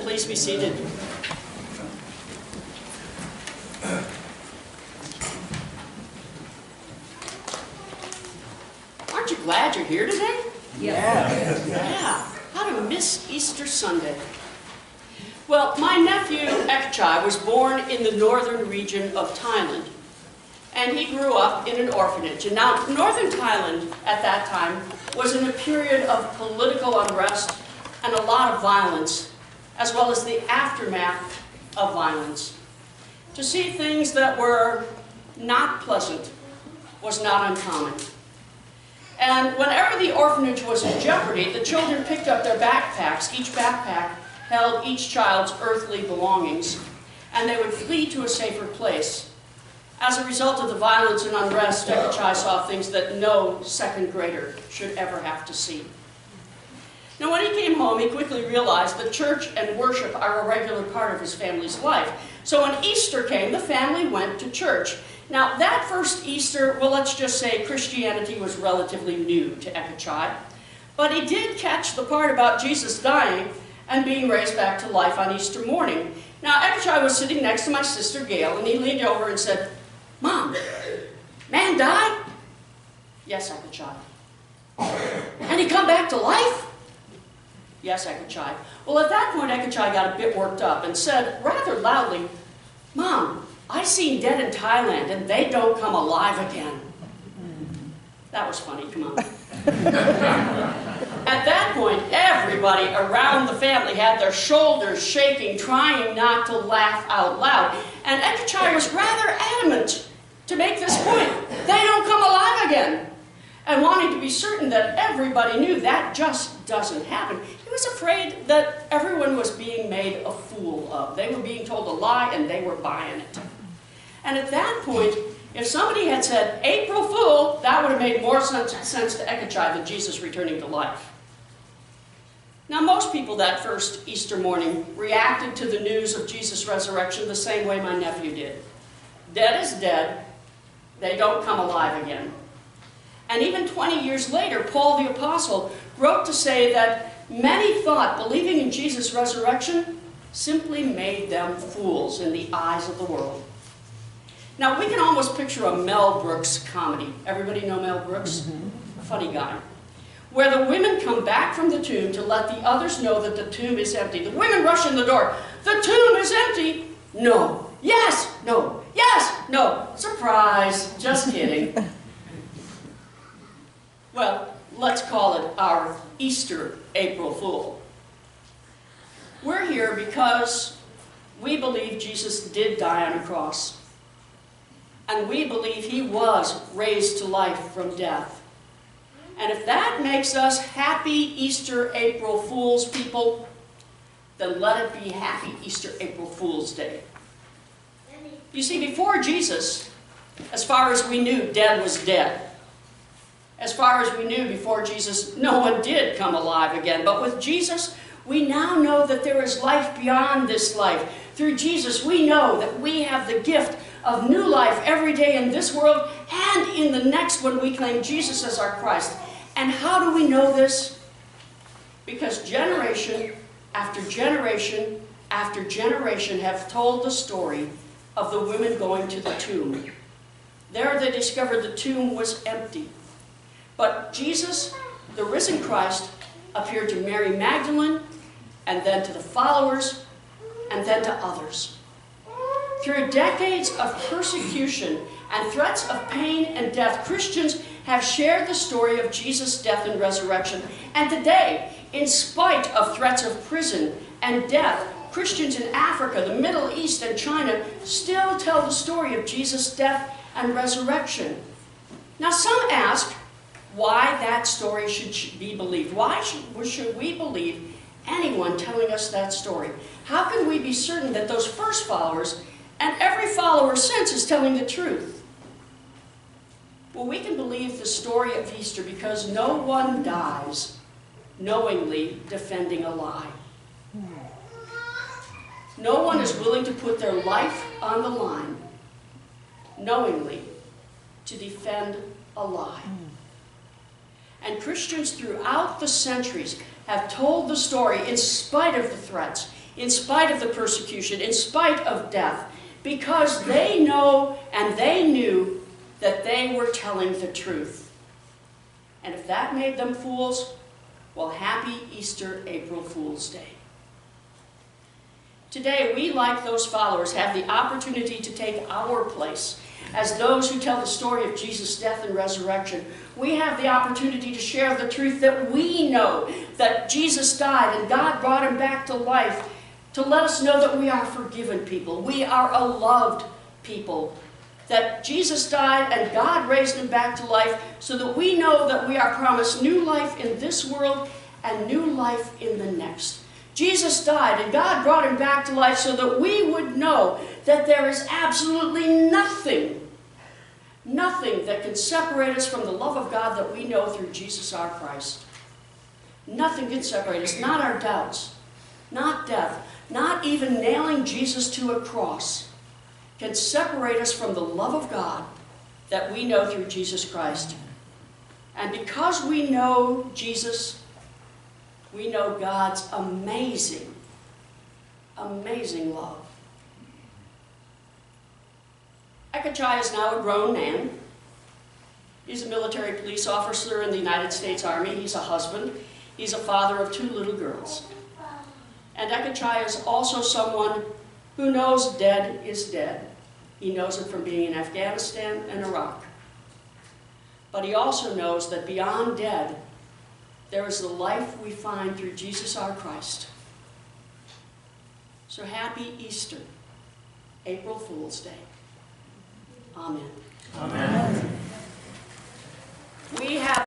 and please be seated. Aren't you glad you're here today? Yeah. How to miss Easter Sunday? Well, my nephew Ekchai was born in the northern region of Thailand, and he grew up in an orphanage. And now, northern Thailand at that time was in a period of political unrest and a lot of violence, as well as the aftermath of violence. To see things that were not pleasant was not uncommon. And whenever the orphanage was in jeopardy, the children picked up their backpacks. Each backpack held each child's earthly belongings, and they would flee to a safer place. As a result of the violence and unrest, Ekchai saw things that no second grader should ever have to see. Now, when he came home, he quickly realized that church and worship are a regular part of his family's life. So when Easter came, the family went to church. Now, that first Easter, well, let's just say Christianity was relatively new to Ekchai. But he did catch the part about Jesus dying and being raised back to life on Easter morning. Now, Ekchai was sitting next to my sister Gail, and he leaned over and said, "Mom, man died?" "Yes, Ekchai." "And he come back to life?" "Yes, Ekchai." Well, at that point, Ekchai got a bit worked up and said rather loudly, "Mom, I seen dead in Thailand, and they don't come alive again." That was funny, come on. At that point, everybody around the family had their shoulders shaking, trying not to laugh out loud. And Ekchai was rather adamant to make this point. They don't come alive again. And wanting to be certain that everybody knew that just doesn't happen, he was afraid that everyone was being made a fool of. They were being told a lie, and they were buying it. And at that point, if somebody had said, "April Fool," that would have made more sense to Ekchai than Jesus returning to life. Now, most people that first Easter morning reacted to the news of Jesus' resurrection the same way my nephew did. Dead is dead. They don't come alive again. And even 20 years later, Paul the Apostle wrote to say that many thought believing in Jesus' resurrection simply made them fools in the eyes of the world. Now, we can almost picture a Mel Brooks comedy. Everybody know Mel Brooks? A funny guy. Where the women come back from the tomb to let the others know that the tomb is empty. The women rush in the door. "The tomb is empty." "No." "Yes." "No." "Yes." "No." "Surprise." Just kidding. Well, let's call it our Easter April Fool. We're here because we believe Jesus did die on a cross. And we believe he was raised to life from death. And if that makes us happy Easter April Fools people, then let it be happy Easter April Fool's Day. You see, before Jesus, as far as we knew, dead was dead. As far as we knew before Jesus, no one did come alive again. But with Jesus, we now know that there is life beyond this life. Through Jesus, we know that we have the gift of new life every day in this world and in the next when we claim Jesus as our Christ. And how do we know this? Because generation after generation after generation have told the story of the women going to the tomb. There they discovered the tomb was empty. But Jesus, the risen Christ, appeared to Mary Magdalene, and then to the followers, and then to others. Through decades of persecution and threats of pain and death, Christians have shared the story of Jesus' death and resurrection. And today, in spite of threats of prison and death, Christians in Africa, the Middle East, and China still tell the story of Jesus' death and resurrection. Now, some ask why that story should be believed. Why should we believe anyone telling us that story? How can we be certain that those first followers and every follower since is telling the truth? Well, we can believe the story of Easter because no one dies knowingly defending a lie. No one is willing to put their life on the line knowingly to defend a lie. And Christians throughout the centuries have told the story in spite of the threats, in spite of the persecution, in spite of death, because they know and they knew that they were telling the truth. And if that made them fools, well, happy Easter, April Fool's Day. Today, we, like those followers, have the opportunity to take our place as those who tell the story of Jesus' death and resurrection. We have the opportunity to share the truth that we know, that Jesus died and God brought him back to life, to let us know that we are forgiven people. We are a loved people. That Jesus died and God raised him back to life so that we know that we are promised new life in this world and new life in the next. Jesus died and God brought him back to life so that we would know that there is absolutely nothing that can separate us from the love of God that we know through Jesus our Christ. Nothing can separate us, not our doubts, not death, not even nailing Jesus to a cross can separate us from the love of God that we know through Jesus Christ. And because we know Jesus, we know God's amazing, amazing love. Ekachai is now a grown man. He's a military police officer in the United States Army. He's a husband. He's a father of 2 little girls. And Ekachai is also someone who knows dead is dead. He knows it from being in Afghanistan and Iraq. But he also knows that beyond dead, there is the life we find through Jesus our Christ. So happy Easter, April Fool's Day. Amen. Amen. We have